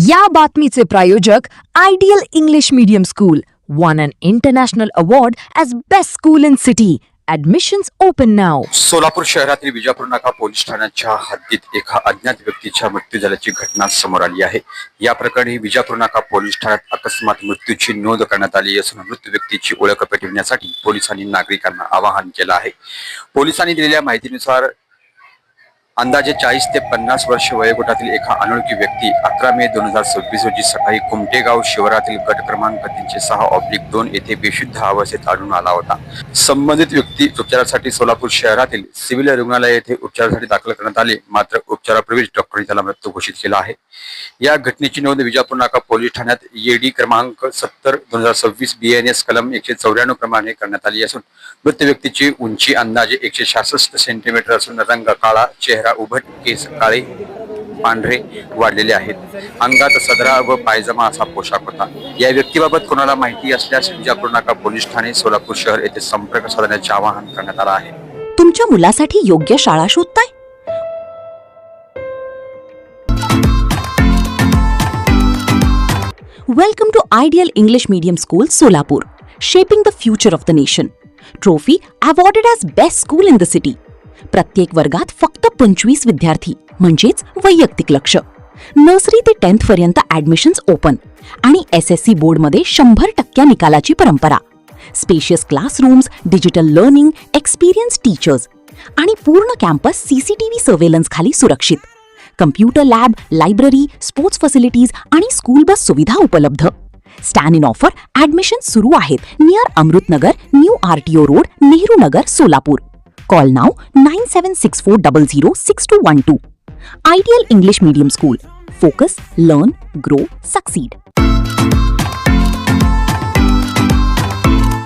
या बातमीचे प्रायोजक ideal English medium school won an international award as best school in city. Admissions open now. Solapur शहरातील विजापूर नाका police ठाण्याच्या हद्दीत एका अज्ञात व्यक्तीचा मृत्यू झाल्याची घटना समोर आली आहे. या प्रकरणी विजापूर नाका पोलीस ठाण्यात अकस्मात मृत्यूची नोंद करण्यात आली असून मृत व्यक्तीची ओळख पटविण्यासाठी पोलिसांनी नागरिकांना आवाहन केलं आहे. पोलिसांनी दिलेल्या माहितीनुसार अंदाजे 40 ते 50 वर्ष वयोगटातील एका अनोळखी व्यक्ती 11 मे 2026 रोजी सकाळी कुमटेगाव शिवारातील गट क्रमांक 306/2 येथे बेशुद्ध अवस्थेत आढळून आला होता. संबंधित व्यक्ती उपचारासाठी सोलापूर शहरातील सिव्हिल रुग्णालय येथे उपचारासाठी दाखल करण्यात आले, मात्र उपचारापूर्वीच डॉक्टरांनी त्याला मृत घोषित केला आहे. या घटनेची नोंद विजापूर नाका पोलीस ठाण्यात ED क्रमांक 70/2026 BNS कलम 194 प्रमाणे करण्यात आली असून मृत व्यक्तीची उंची अंदाजे 166 सेंटीमीटर असून रंग काळा, चेहरा उभट, केस काळे पांढरे वाढलेले आहेत. अंगात सदरा व पायजमा असा पोशाख होता. या व्यक्तीबाबत कोणाला माहिती असल्यास विजापूर नाका पोलीस ठाणे सोलापूर शहर येथे संपर्क साधण्याचे आवाहन करण्यात आले आहे. तुमच्या मुलासाठी योग्य शाळा शोधताय? Welcome to Ideal English Medium School, Solapur, shaping the future of the nation. Trophy awarded as best school in the city. प्रत्येक वर्गात फक्त 25 विद्यार्थी म्हणजेच वैयक्तिक लक्ष. नर्सरी ते 10th पर्यंत ऍडमिशन्स ओपन आणि SSC बोर्डमध्ये 100% निकालाची परंपरा. Spacious classrooms, digital learning, experience teachers आणि पूर्ण कॅम्पस CCTV सर्वेलन्स खाली सुरक्षित. Computer lab, library, sports facilities आणि स्कूल बस सुविधा उपलब्ध. स्टँड इन ऑफर ऍडमिशन सुरू आहेत near Amritnagar, new RTO road, Nehru Nagar, Solapur. Call now 9764006212. Ideal English Medium School. Focus, learn, grow, succeed.